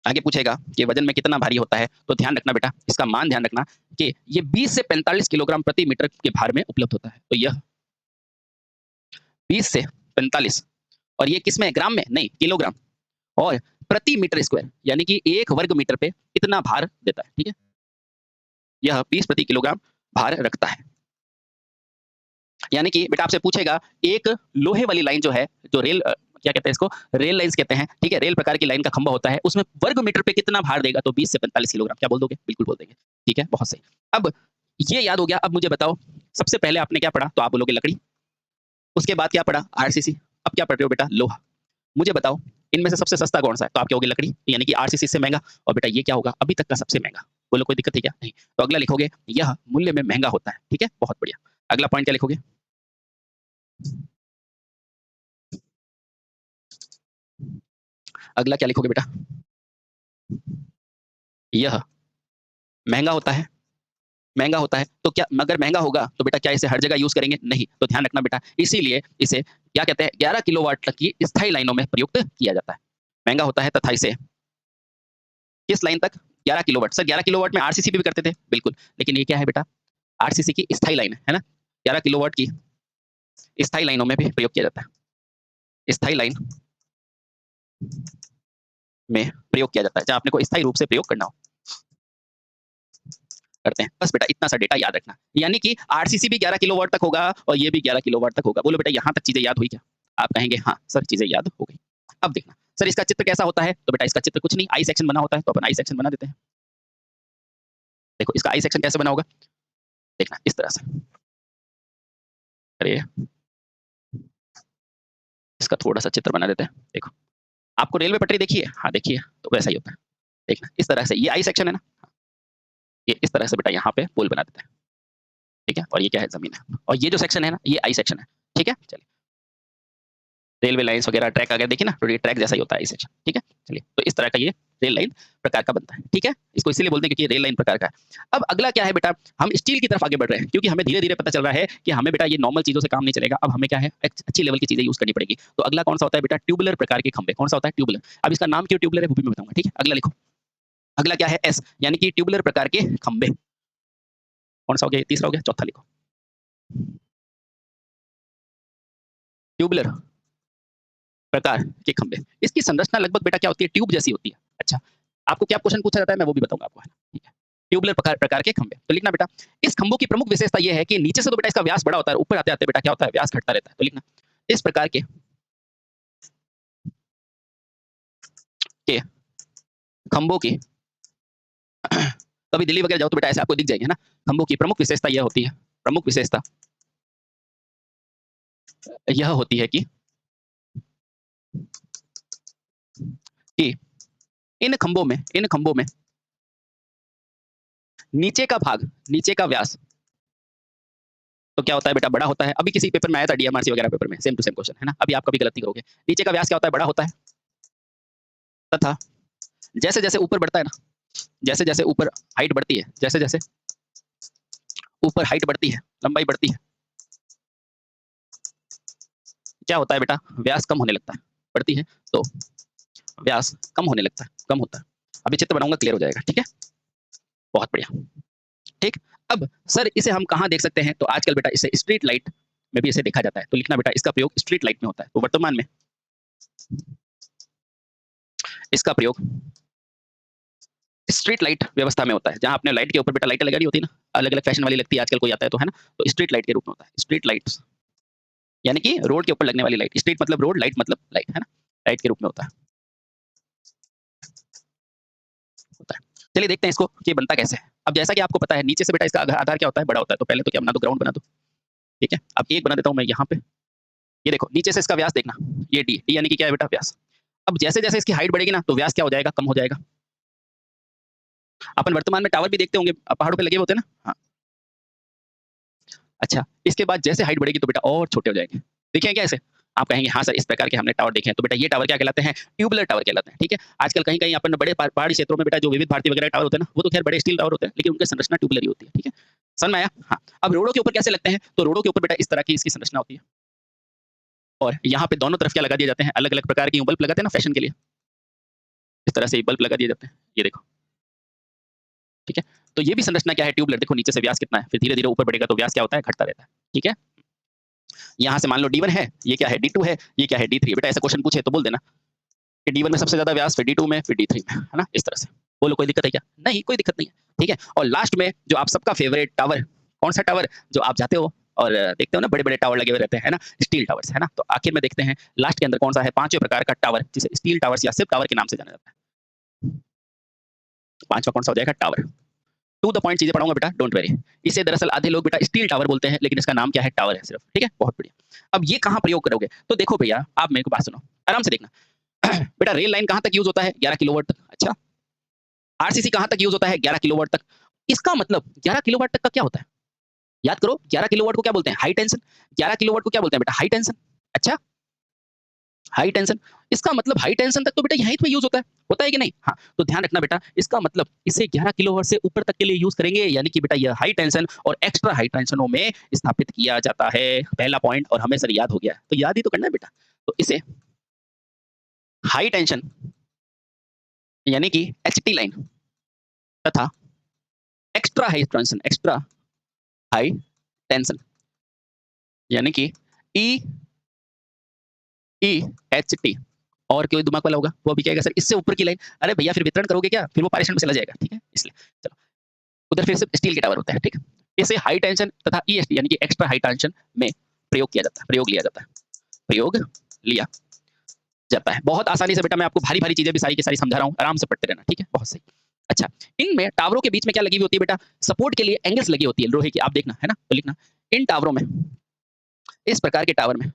आगे पूछेगा कि वजन में कितना भारी होता है, तो ध्यान रखना बेटा, इसका मान ध्यान रखना कि ये 20 से 45 किलोग्राम प्रति मीटर के भार में उपलब्ध होता है। तो यह 20 से 45, और ये किस में, ग्राम में नहीं, किलोग्राम, और प्रति मीटर स्क्वायर, यानी कि 1 वर्ग मीटर पे इतना भार देता है, ठीक है। यह 20 प्रति किलोग्राम भार रखता है। यानी कि बेटा आपसे पूछेगा, एक लोहे वाली लाइन जो है, जो रेल क्या कहते हैं इसको, रेल लाइन्स कहते हैं, ठीक है, रेल प्रकार की लाइन का खंभा होता है, उसमें वर्ग मीटर पे कितना भार देगा, तो 20 से 45 किलोग्राम। क्या बोल दोगे, बिल्कुल बोल देंगे, ठीक है, बहुत सही। अब ये याद हो गया। अब मुझे बताओ, सबसे पहले आपने क्या पढ़ा, तो आप बोलोगे लकड़ी, उसके बाद क्या पढ़ा, आरसीसी, अब क्या पढ़ रहे हो बेटा, लोहा। मुझे बताओ इनमें से सबसे सस्ता कौन सा है, तो आप कहोगे लकड़ी, यानी कि आरसीसी से महंगा। और बेटा ये क्या होगा, अभी तक का सबसे महंगा। बोलो कोई दिक्कत है क्या, नहीं। तो अगला लिखोगे, यह मूल्य में महंगा होता है, ठीक है, बहुत बढ़िया। अगला पॉइंट क्या लिखोगे, अगला क्या लिखोगे बेटा, यह महंगा होता है। महंगा होता है तो क्या, अगर महंगा होगा तो बेटा क्या इसे हर जगह यूज करेंगे, नहीं। तो ध्यान रखना बेटा, इसीलिए इसे क्या कहते हैं, 11 किलोवाट तक की स्थायी लाइनों में प्रयुक्त किया जाता है। महंगा होता है तथा इसे किस लाइन तक, 11 किलोवाट। सर 11 किलोवाट में आरसीसी भी करते थे, बिल्कुल, लेकिन ये क्या है बेटा, आरसीसी की स्थायी लाइन है ना, 11 किलोवाट की स्थायी लाइनों में भी प्रयोग किया जाता है। स्थायी लाइन में प्रयोग किया जाता है, जहां आपने को स्थायी रूप से प्रयोग करना हो, करते हैं। बस बेटा इतना सा डेटा याद रखना, यानी कि आरसीसी भी 11 किलोवाट तक होगा और ये भी 11 किलोवाट तक होगा। बोलो बेटा यहाँ तक चीजें याद हुई क्या, आप कहेंगे हाँ सर चीजें याद हो गई। अब देखना सर इसका चित्र कैसा होता है, तो बेटा इसका चित्र कुछ नहीं, आई सेक्शन बना होता है, तो अपन आई सेक्शन बना देते हैं। देखो इसका आई सेक्शन कैसे बना होगा, देखना इस तरह से। अरे इसका थोड़ा सा चित्र बना देते हैं। देखो आपको रेलवे पटरी देखिए, हाँ देखिए, तो वैसा ही होता है। देखना इस तरह से, ये आई सेक्शन है ना, ये इस तरह से बेटा यहाँ पे पुल बना देते हैं, ठीक है। और ये क्या है, जमीन है, और ये जो सेक्शन है ना, ये आई सेक्शन है, ठीक है। चलिए रेलवे लाइन्स वगैरह ट्रैक अगर देखिए ना, तो ये ट्रैक जैसा ही होता है आई सेक्शन, ठीक है। चलिए तो इस तरह का ये रेल लाइन प्रकार का बनता है, ठीक है। इसको इसीलिए बोलते हैं क्योंकि ये रेल लाइन प्रकार का है। अब अगला क्या है बेटा, हम स्टील की तरफ आगे बढ़ रहे हैं, क्योंकि हमें धीरे धीरे पता चल रहा है कि हमें बेटा ये नॉर्मल चीजों से काम नहीं चलेगा, अब हमें क्या है अच्छी लेवल की चीजें यूज करनी पड़ेगी। तो अगला कौन सा होता है बेटा, ट्यूबुलर प्रकार के खंभे। कौन सा होता है, ट्यूबुलर। अब इसका नाम क्यों ट्यूबुलर है वो भी मैं बताऊंगा, ठीक है। अगला लिखो, अगला क्या है, एस, यानी कि ट्यूबुलर प्रकार के खंभे। कौन सा हो गया, तीसरा हो गया, चौथा लिखो, ट्यूबुलर प्रकार के खंभे। इसकी संरचना लगभग बेटा क्या होती है, ट्यूब जैसी होती है। अच्छा, आपको क्या क्वेश्चन पूछा जाता है मैं वो भी बताऊंगा आपको, है ना, ठीक है। ट्यूबुलर प्रकार प्रकार के खंभे, तो लिखना बेटा, इस खंभों की प्रमुख विशेषता यह है कि नीचे से तो बेटा इसका व्यास बड़ा होता है, ऊपर आते आते बेटा क्या होता है, व्यास घटता रहता है। तो लिखना, इस प्रकार के खंभों की कभी दिल्ली वगैरह जाओ तो बेटा ऐसे आपको दिख जाएंगे, है ना। खंभों की प्रमुख विशेषता यह होती है, प्रमुख विशेषता यह होती है कि इन खंभों में नीचे का भाग, नीचे का व्यास तो क्या होता है बेटा, बड़ा होता है। अभी किसी पेपर में आया था, डीएमआरसी वगैरह पेपर में, सेम टू सेम क्वेश्चन, है ना। अभी आप कभी गलत नहीं करोगे। नीचे का व्यास क्या होता है, बड़ा होता है, तथा जैसे जैसे ऊपर बढ़ता है ना, जैसे जैसे ऊपर हाइट बढ़ती है, जैसे जैसे ऊपर हाइट बढ़ती है, लंबाई बढ़ती है, क्या होता है बेटा, व्यास कम होने लगता है। बढ़ती है तो व्यास कम होने लगता है, कम होता है। अभी चित्र बनाऊंगा, क्लियर हो जाएगा, ठीक है, बहुत बढ़िया। ठीक, अब सर इसे हम कहाँ देख सकते हैं, तो आजकल बेटा इसे स्ट्रीट लाइट में भी इसे देखा जाता है। तो लिखना बेटा, इसका प्रयोग स्ट्रीट लाइट में होता है। तो वर्तमान में इसका प्रयोग स्ट्रीट लाइट व्यवस्था में होता है, जहाँ आपने लाइट के ऊपर बेटा लाइटें लगा दी होती है ना, अलग-अलग फैशन वाली लगती है आजकल कोई आता है तो, है ना? तो स्ट्रीट लाइट के रूप में होता है। स्ट्रीट लाइट्स यानी कि रोड के ऊपर लगने वाली लाइट। स्ट्रीट मतलब रोड, लाइट मतलब लाइट, है ना? लाइट के रूप में होता है। चलिए देखते हैं इसको कि बनता कैसे है। अब जैसा कि आपको पता है नीचे से बेटा इसका आधार क्या होता है? बड़ा होता है। तो पहले तो क्या बना दो, ग्राउंड बना दो, ठीक है? अब एक बना देता हूँ मैं यहाँ पे। ये देखो नीचे से इसका व्यास देखना, ये डी, डी यानी कि क्या है बेटा? व्यास। अब जैसे-जैसे इसकी हाइट बढ़ेगी ना, तो व्यास क्या हो जाएगा? कम हो जाएगा। अपन वर्तमान में टावर भी देखते होंगे, पहाड़ों पे लगे हुए होते हैं ना? हाँ। अच्छा, इसके बाद जैसे हाइट बढ़ेगी तो बेटा और छोटे हो जाएँगे। देखे हैं क्या ऐसे? आप कहेंगे हाँ सर, इस प्रकार के हमने टावर देखे हैं। तो बेटा ये टावर क्या कहलाते हैं? ट्यूबुलर टावर कहलाते हैं, ठीक है? आजकल कहीं-कहीं अपन बड़े पहाड़ी क्षेत्रों में बेटा जो विविध भारती वगैरह टावर होते हैं ना, वो तो खैर बड़े स्टील टावर होते हैं, लेकिन उनकी संरचना ट्यूबुलर ही होती है, ठीक है? समझ में आया? हाँ। अब रोडों के ऊपर कैसे लगते हैं? तो रोडों के ऊपर बेटा इस तरह की इसकी संरचना होती है। और यहाँ पे दोनों तरफ क्या लगा दिए जाते हैं? अलग-अलग प्रकार के बल्ब लगाते हैं ना फैशन के लिए। इस तरह से बल्ब लगा दिए जाते हैं। ये देखो, ठीक है? तो ये भी संरचना क्या है? ट्यूबुलर। देखो नीचे से व्यास कितना है, फिर धीरे-धीरे ऊपर बढ़ेगा तो व्यास क्या होता है? घटता रहता है, ठीक है? यहाँ से मान लो D1 है, ये क्या है? D2 है, ये क्या है? D3। बेटा ऐसा क्वेश्चन पूछे तो बोल देना कि D1 में सबसे ज़्यादा व्यास, फिर D2 में, फिर D3 में, है ना? इस तरह से। बोलो कोई दिक्कत है क्या? नहीं, कोई दिक्कत नहीं है, ठीक है? और लास्ट में जो आप सबका फेवरेट टावर, कौन-सा टावर? जो आप जाते हो और देखते हो ना बड़े-बड़े टावर लगे हुए रहते हैं, है ना? स्टील टावर्स, है ना? तो आखिर में देखते हैं लास्ट के अंदर कौन-सा है? पाँचवें प्रकार का टावर, जिसे स्टील टावर्स या सिर्फ टावर के नाम से जाना जाता है। पाँचवां कौन-सा हो जाएगा? टावर। टू द पॉइंट चीज़ें पढ़ाऊँगा बेटा, डोंट वरी। इसे दरअसल आधे लोग बेटा स्टील टावर बोलते हैं, लेकिन इसका नाम क्या है? टावर है सिर्फ, ठीक है? बहुत बढ़िया। अब ये कहाँ प्रयोग करोगे? तो देखो भैया, आप मेरे को बात सुनो, आराम से देखना। बेटा रेल लाइन कहाँ तक यूज़ होता है? 11 किलोवाट तक। अच्छा, आरसीसी कहाँ तक यूज़ होता है? 11 किलोवाट तक। इसका मतलब 11 किलोवाट तक का क्या होता है? याद करो, 11 किलोवाट को क्या बोलते हैं? High tension. 11 किलोवाट को क्या बोलते हैं बेटा? High tension. अच्छा, हाई टेंशन। इसका मतलब हाई टेंशन तक तो बेटा यहीं पे यूज़ होता है कि नहीं? हाँ, तो ध्यान रखना बेटा, इसका मतलब इसे 11 किलोवाट से ऊपर तक के लिए यूज़ करेंगे, यानी कि बेटा यह हाई टेंशन और एक्स्ट्रा हाई टेंशनों में स्थापित किया जाता है। पहला पॉइंट और हमें सर याद हो गया। तो याद ही तो करना है बेटा। तो इसे हाई टेंशन यानी कि एचटी लाइन तथा एक्स्ट्रा हाई टेंशन यानी कि ई EHT। और कोई दिमाग वाला होगा वो भी कहेगा सर इससे ऊपर की लाइन। अरे भैया फिर वितरण करोगे क्या? फिर वो पारेषण में चला जाएगा, ठीक है? इसलिए चलो, उधर फिर से स्टील के टावर होता है, ठीक है? इसे हाई टेंशन तथा EHT यानी कि एक्स्ट्रा हाई टेंशन में प्रयोग लिया जाता है। प्रयोग लिया जाता है। बहुत आसानी से बेटा मैं आपको भारी-भारी चीज़ें भी सारी की सारी समझा रहा हूँ, आराम से पढ़ते रहना, ठीक है? बहुत सही। अच्छा, इनमें टावरों के बीच में क्या लगी हुई होती है बेटा? सपोर्ट के लिए एंगल्स लगी होती है लोहे की, आप देखना, है ना? तो लिखना, इन टावरों में, इस प्रकार के टावर में,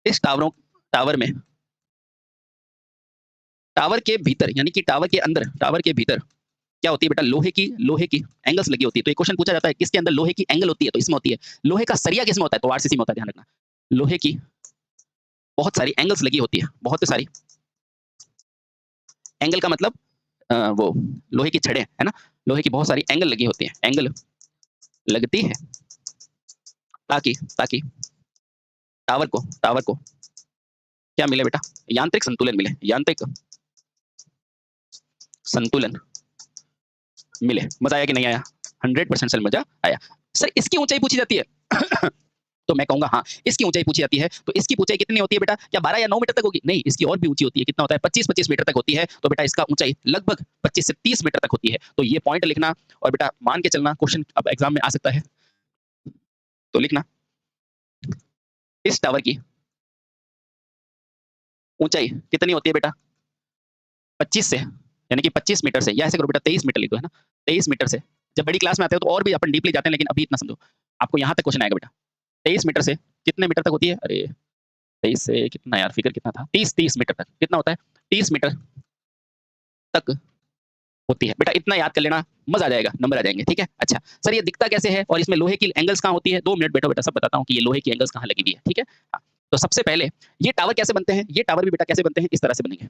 इस टावर में, टावर के भीतर यानी कि टावर के अंदर, टावर के भीतर क्या होती है बेटा? लोहे की एंगल्स लगी होती है। तो एक क्वेश्चन पूछा जाता है किसके अंदर लोहे की एंगल होती है? तो इसमें होती है। लोहे का सरिया किसमें होता है? तो आरसीसी में होता है, ध्यान रखना। लोहे की बहुत सारी एंगल्स लगी होती है, बहुत सारी। एंगल का मतलब वो लोहे की छड़ें, है ना? लोहे की बहुत सारी एंगल लगी होती है, एंगल लगती है ताकि ताकि टावर को क्या मिले बेटा? यांत्रिक संतुलन मिले, यांत्रिक संतुलन मिले। मजा आया कि नहीं आया? 100% सर मजा आया। सर इसकी ऊंचाई पूछी जाती है। तो मैं कहूंगा हाँ, इसकी ऊंचाई पूछी जाती है। तो इसकी ऊंचाई कितनी होती है बेटा? क्या 12 या 9 मीटर तक होगी? नहीं, इसकी और भी ऊंची होती है। कितना होता है? 25-25 मीटर तक होती है। तो बेटा इसका ऊंचाई लगभग 25 से 30 मीटर तक होती है। तो ये पॉइंट लिखना और बेटा मान के चलना, क्वेश्चन अब एग्जाम में आ सकता है। तो लिखना, इस टावर की ऊंचाई कितनी होती है बेटा? 25 से, यानी कि 25 मीटर से, या ऐसे करो बेटा 23 मीटर लिख दो, है ना? 23 मीटर से। जब बड़ी क्लास में आते हो तो और भी अपन डीपली जाते हैं, लेकिन अभी इतना समझो। आपको यहाँ तक क्वेश्चन आएगा बेटा। 23 मीटर से कितने मीटर तक होती है? अरे 23 से कितना यार, फिगर कितना था? 30 मीटर तक। कितना होता है? 30 मीटर तक होती है। बेटा इतना याद कर लेना, मजा आ जाएगा, नंबर आ जाएंगे, ठीक है? अच्छा, सर ये दिखता कैसे है और इसमें लोहे की एंगल्स कहाँ होती है? 2 मिनट बैठो बेटा, सब बताता हूँ कि ये लोहे की एंगल्स कहाँ लगी हुई है, ठीक है? हाँ, तो सबसे पहले ये टावर कैसे बनते हैं? ये टावर भी बेटा कैसे बनते हैं? इस तरह से बनेंगे।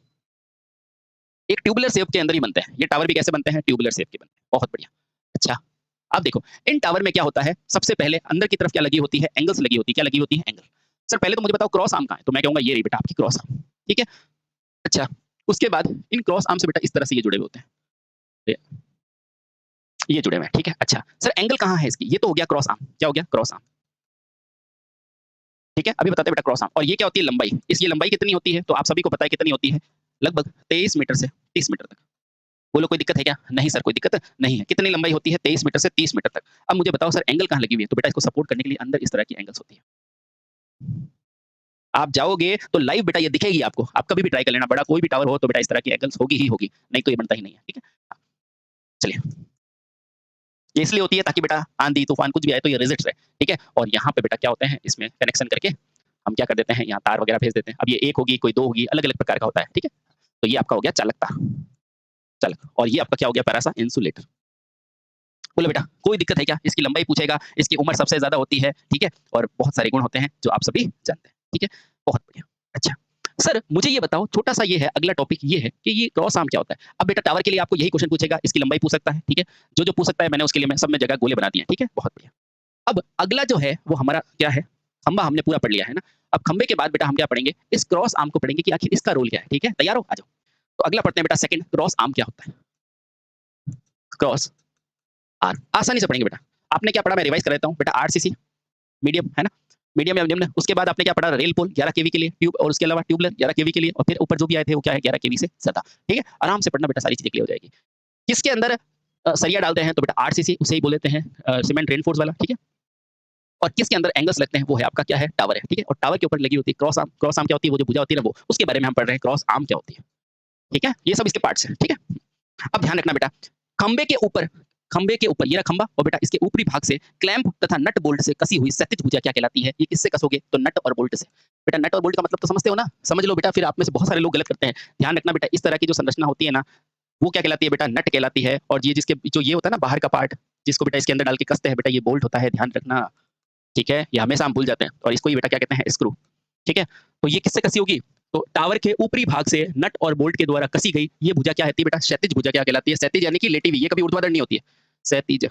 एक ट्यूबुलर शेप के अंदर ही बनते हैं। ये टावर भी कैसे बनते हैं? ट्यूबुलर शेप के बनते हैं। बहुत बढ़िया। अच्छा, अब देखो इन टावर में क्या होता है? सबसे पहले अंदर की तरफ क्या लगी होती है? एंगल्स लगी होती है। क्या लगी होती है? एंगल। सर पहले तो मुझे बताओ क्रॉस आर्म कहाँ है? तो मैं कहूँगा ये रही बेटा आपकी क्रॉस आर्म, ठीक है? अच्छा, उसके बाद इन क्रॉस आर्म से बेटा इस तरह से ये जुड़े हुए होते हैं। ये जुड़े हुए हैं, ठीक है? अच्छा, सर एंगल कहाँ है इसकी? ये तो हो गया क्रॉस आर्म। क्या हो गया? Cross arm. ठीक है, अभी बताते हैं बेटा क्रॉस आर्म। और ये क्या होती है लंबाई, इस ये लंबाई कितनी होती है तो आप सभी को पता है कितनी होती है, लगभग 23 मीटर से 30 मीटर तक। बोलो कोई दिक्कत है क्या? नहीं सर कोई दिक्कत नहीं है। कितनी लंबाई होती है? 23 मीटर से 30 मीटर तक। अब मुझे बताओ सर एंगल कहाँ लगी हुई है? तो बेटा इसको सपोर्ट करने के लिए अंदर इस तरह की एंगल्स होती है। आप जाओगे तो लाइव बेटा ये दिखेगी आपको। आप कभी भी ट्राई कर लेना, बड़ा कोई भी टावर हो तो बेटा इस तरह की एंगल्स होगी ही होगी, नहीं तो ये बनता ही नहीं है, ठीक है? हाँ, चलिए। ये इसलिए होती है ताकि बेटा आंधी, तूफान कुछ भी आए तो ये रेजिस्ट्स रहे, ठीक है? और यहाँ पे बेटा क्या होते हैं इसमें कनेक्शन करके हम क्या कर देते हैं यहाँ तार वगैरह भेज देते हैं। अब ये 1 होगी, कोई 2 होगी, अलग-अलग प्रकार का होता है, ठीक है? तो ये आपका हो गया चालक तार, चालक और ये आपका क्या हो गया प्यारा सा इंसुलेटर। बोलो बेटा कोई दिक्कत है क्या? इसकी लंबाई पूछेगा, इसकी उम्र सबसे ज़्यादा होती है, ठीक है? और बहुत सारे गुण होते हैं जो आप सभी जानते हैं, ठीक है? बहुत बढ़िया। अच्छा, सर मुझे ये बताओ छोटा-सा ये है अगला टॉपिक ये है कि ये क्रॉस आर्म क्या होता है? अब बेटा टावर के लिए आपको यही क्वेश्चन पूछेगा, इसकी लंबाई पूछ सकता है, ठीक है? जो-जो पूछ सकता है मैंने उसके लिए मैं सब में जगह गोले बना दिए हैं, ठीक है? बहुत बढ़िया। अब अगला जो है वो हमारा क्या है? खंभा हमने पूरा पढ़ लिया है ना? अब खंभे के बाद बेटा हम क्या पढ़ेंगे? इस क्रॉस आर्म को पढ़ेंगे कि आखिर इसका रोल क्या है, ठीक है? तैयार हो? आ जाओ। तो अगला पढ़ते हैं बेटा सेकंड क्रॉस आर्म क्या होता है? क्रॉस आर्म आसानी से पढ़ेंगे बेटा। आपने क्या पढ़ा मैं रिवाइज़ कर देता हूँ। बेटा आरसीसी मीडियम है ना? मीडियम या निम्न, उसके बाद आपने क्या पढ़ा रेल पोल 11 केवी के लिए, ट्यूब और उसके अलावा ट्यूबलर 11 केवी के लिए और फिर ऊपर जो भी आए थे वो क्या है 11 केवी से ज़्यादा, ठीक है? आराम से पढ़ना बेटा सारी चीज़ें क्लियर हो जाएगी। किसके अंदर सरिया डालते हैं तो बेटा आरसीसी उसे ही बोल देते हैं सीमेंट रेनफोर्स वाला, ठीक है? और किसके अंदर एंगल्स लगते हैं वो है आपका क्या है टावर है, ठीक है? और टावर के ऊपर लगी होती है क्रॉस आर्म। क्रॉस आर्म क्या होती है? वो जो भुजा होती है ना वो, उसके बारे में हम पढ़ रहे हैं क्रॉस आर्म क्या होती है, ठीक है? ये सब इसके पार्ट्स हैं, ठीक है? अब ध्यान रखना बेटा, खंबे के ऊपर ये रहा खंबा और बेटा इसके ऊपरी भाग से क्लैंप तथा नट बोल्ट से कसी हुई क्षैतिज भुजा क्या कहलाती है? ये किससे कसोगे? तो नट और बोल्ट से। बेटा नट और बोल्ट का मतलब तो समझते हो ना? समझ लो बेटा फिर आप में से बहुत सारे लोग गलत करते हैं। ध्यान रखना बेटा इस तरह की जो संरचना होती है ना, वो क्या कहलाती है बेटा? नट कहलाती है और ये जिसके जो ये होता है ना बाहर का पार्ट, जिसको बेटा इसके अंदर डाल के कसते हैं बेटा ये बोल्ट होता है, ध्यान रखना। ठीक है? ये हमेशा हम भूल जाते हैं और इसको ही बेटा क्या कहते हैं? स्क्रू। ठीक है? तो ये किससे कसी होगी? तो टावर के ऊपरी भाग से नट और बोल्ट के द्वारा कसी गई ये भुजा क्या कहती है बेटा? क्षैतिज भुजा क्या कहलाती है? क्षैतिज यानी कि लेटी हुई, ये कभी ऊर्ध्वाधर नहीं होती है। क्षैतिज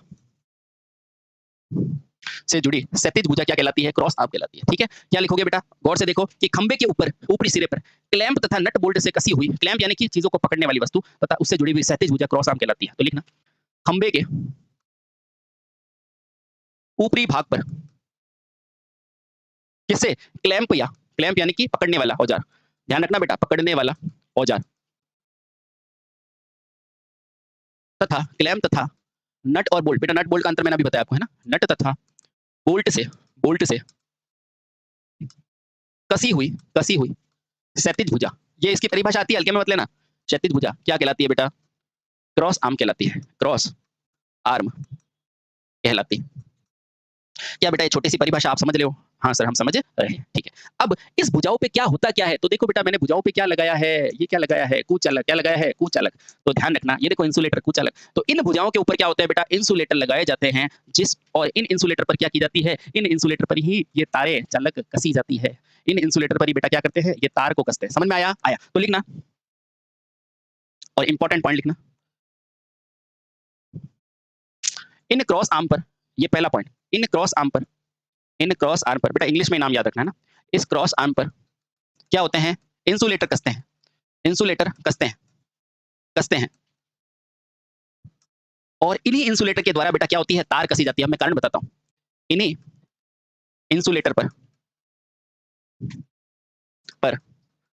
से जुड़ी क्षैतिज भुजा क्या कहलाती है? क्रॉस आर्म कहलाती है। ठीक है? क्या लिखोगे बेटा? गौर से देखो कि खंबे के ऊपर ऊपरी सिरे पर क्लैंप तथा नट बोल्ट से कसी हुई, क्लैंप यानी कि चीजों को पकड़ने वाली वस्तु तथा उससे जुड़ी हुई क्षैतिज भुजा क्रॉस आर्म कहलाती है। तो लिखना खंबे के ऊपरी भाग पर किससे? क्लैंप यानी कि पकड़ने वाला औजार। ध्यान रखना बेटा पकड़ने वाला औजार तथा क्लैंप तथा नट और बोल्ट। बेटा नट बोल्ट का अंतर मैंने अभी बताया आपको है ना? नट तथा बोल्ट से कसी हुई क्षैतिज भुजा। ये इसकी परिभाषा आती है हल्के में मत लेना। क्षैतिज भुजा क्या कहलाती है बेटा? क्रॉस आर्म कहलाती है। क्रॉस आर्म कहलाती है। क्या बेटा ये छोटी सी परिभाषा आप समझ रहे हो? हाँ सर हम समझ रहे हैं, ठीक है। अब इस भुजाओं पे क्या होता क्या है? तो देखो बेटा मैंने भुजाओं पे क्या लगाया है? ये क्या लगाया है? कुचालक। क्या लगाया है? कुचालक। तो ध्यान रखना ये देखो इंसुलेटर कुचालक। तो इन भुजाओं के ऊपर क्या होता है बेटा? इंसुलेटर लगाए जाते हैं जिस और इन इंसुलेटर पर क्या की जाती है? इन इंसुलेटर पर ही ये तारें चालक कसी जाती है। इन इंसुलेटर पर ही बेटा क्या करते हैं? ये तार को कसते हैं। समझ में आया? आया। तो लिखना और इंपॉर्टेंट पॉइंट लिखना इन क्रॉस आर्म पर, ये पहला पॉइंट, इन क्रॉस आर्म पर बेटा इंग्लिश में नाम याद रखना है ना। इस क्रॉस आर्म पर क्या होते हैं? इंसुलेटर कसते हैं। इंसुलेटर कसते हैं और इन्हीं इंसुलेटर के द्वारा बेटा क्या होती है? तार कसी जाती है। अब मैं कारण बताता हूँ। इन्हीं इंसुलेटर पर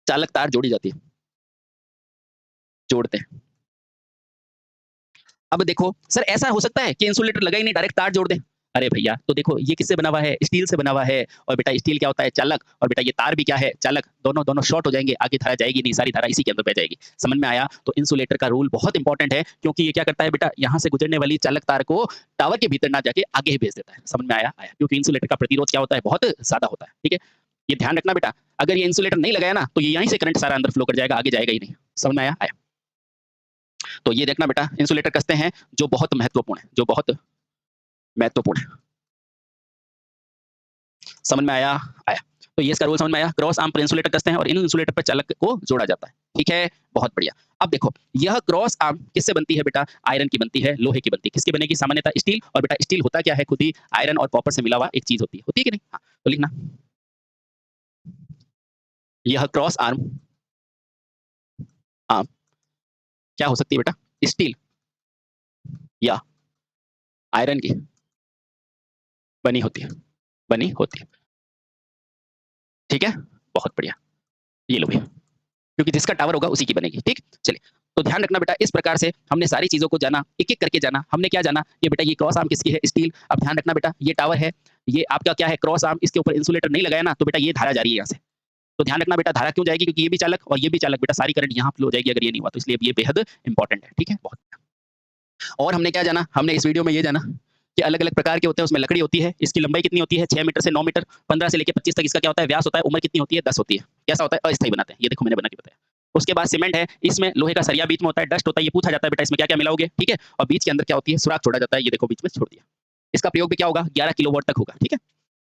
चालक तार जोड़ी जाती है, जोड़ते हैं। अब देखो सर ऐसा हो सकता है कि इंसुलेटर लगा ही नहीं डायरेक्ट तार जोड़ दें? अरे भैया तो देखो ये किससे बना हुआ है? स्टील से बना हुआ है और बेटा स्टील क्या होता है? चालक और बेटा ये तार भी क्या है? चालक। दोनों दोनों शॉर्ट हो जाएंगे, आगे धारा जाएगी नहीं, सारी धारा इसी के अंदर बह जाएगी। समझ में आया? तो इंसुलेटर का रूल बहुत इंपॉर्टेंट है क्योंकि ये क्या करता है बेटा? यहाँ से गुजरने वाली चालक तार को टावर के भीतर ना जाके आगे ही भेज देता है। समझ में आया? आया। क्योंकि इंसुलेटर का प्रतिरोध क्या होता है? बहुत ज्यादा होता है। ठीक है? ये ध्यान रखना बेटा, अगर ये इंसुलेटर नहीं लगाया ना तो ये यहीं से करंट सारा अंदर फ्लो कर जाएगा, आगे जाएगा ही नहीं। समझ में आया? आया। तो ये देखना बेटा इंसुलेटर कसते हैं जो बहुत महत्वपूर्ण है, जो बहुत महत्वपूर्ण है। समझ में आया? आया। तो ये इसका रूल समझ में आया? क्रॉस आर्म पर इंसुलेटर कसते हैं और इन इंसुलेटर पर चालक को जोड़ा जाता है। ठीक है? बहुत बढ़िया। अब देखो यह क्रॉस आर्म किससे बनती है बेटा? आयरन की बनती है, लोहे की बनती है। किसकी बनेगी? सामान्यतः स्टील। और बेटा स्टील होता क्या है? खुद ही आयरन और कॉपर से मिला हुआ एक चीज होती है। होती है कि नहीं? हाँ, तो लिखना यह क्रॉस आर्म आर्म क्या हो सकती है बेटा? स्टील या आयरन की बनी होती है, बनी होती है। ठीक है? बहुत बढ़िया। ये लो भैया, क्योंकि जिसका टावर होगा उसी की बनेगी, ठीक? चलिए, तो ध्यान रखना बेटा इस प्रकार से हमने सारी चीज़ों को जाना, एक-एक करके जाना। हमने क्या जाना कि बेटा ये क्रॉस आर्म किसकी है? स्टील। अब ध्यान रखना बेटा ये टावर है, ये आपका क्या है? क्रॉस आर्म, इसके ऊपर इंसुलेटर नहीं लगाया ना, तो बेटा ये धारा जा रही है यहाँ से। तो ध्यान रखना बेटा धारा क्यों जाएगी? क्योंकि ये भी चालक और ये भी चालक, बेटा सारी करंट यहाँ फ्लो हो जाएगी अगर ये नहीं हुआ तो, इसलिए ये बेहद इम्पोर्टेंट है, ठीक है? बहुत और हमने क्या जाना? हमने इस वीडियो में ये जाना कि अलग-अलग प्रकार के होते हैं, उसमें लकड़ी होती है, इसकी लंबाई कितनी होती है? 6 मीटर से 9 मीटर, 15 से लेके 25 तक इसका क्या होता है? व्यास होता है, उम्र कितनी होती है? 10 होती है। कैसा होता है? अस्थायी बनाते हैं। ये देखो मैंने बना के बताया। उसके बाद सीमेंट है, इसमें लोहे का सरिया बीच में होता है, डस्ट होता है, ये पूछा जाता है बेटा इसमें क्या-क्या मिलाओगे? ठीक है? और बीच के अंदर क्या होती है? सुराख छोड़ा जाता है, ये देखो बीच में छोड़ दिया। इसका प्रयोग भी क्या होगा? 11 किलोवाट तक होगा, ठीक है?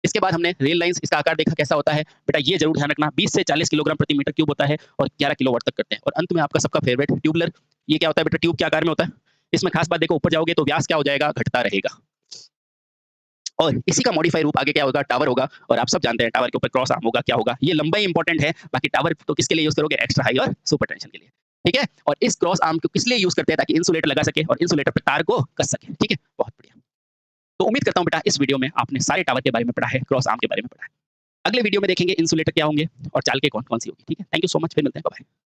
इसके बाद हमने रेल लाइन्स, इसका आकार देखा कैसा होता है? बेटा ये ज़रूर ध्यान रखना 20 से 40 किलोग्राम प्रति मीटर क्यूब होता है और 11 किलोवाट तक करते हैं। और अंत में आपका सबका फेवरेट ट्यूबलर, ये क्या होता है बेटा? ट्यूब के आकार में होता है। इसमें खास बात देखो ऊपर जाओगे तो व्यास क्या हो जाएगा? घटता रहेगा। और इसी का मॉडिफाई रूप आगे क्या होगा? टावर होगा। और आप सब जानते हैं टावर के ऊपर क्रॉस आर्म होगा, क्या होगा? ये लंबाई इंपॉर्टेंट है, बाकी टावर तो किसके लिए यूज़ करोगे? एक्स्ट्रा हाई और सुपर टेंशन के लिए, ठीक है? और इस क्रॉस आर्म को किस लिए यूज़ करते हैं? ताकि इंसुलेटर लगा सके और इंसुलेटर पे तार को कस सके, ठीक है? बहुत बढ़िया। तो उम्मीद करता हूँ बेटा इस वीडियो में आपने सारे टावर के बारे में पढ़ा है, क्रॉस आर्म के बारे में पढ़ा है। अगले वीडियो में देखेंगे इंसुलेटर क्या होंगे और चाल के कौन-कौन सी होगी, ठीक है? थैंक यू सो मच, फिर मिलते हैं, बाय बाय।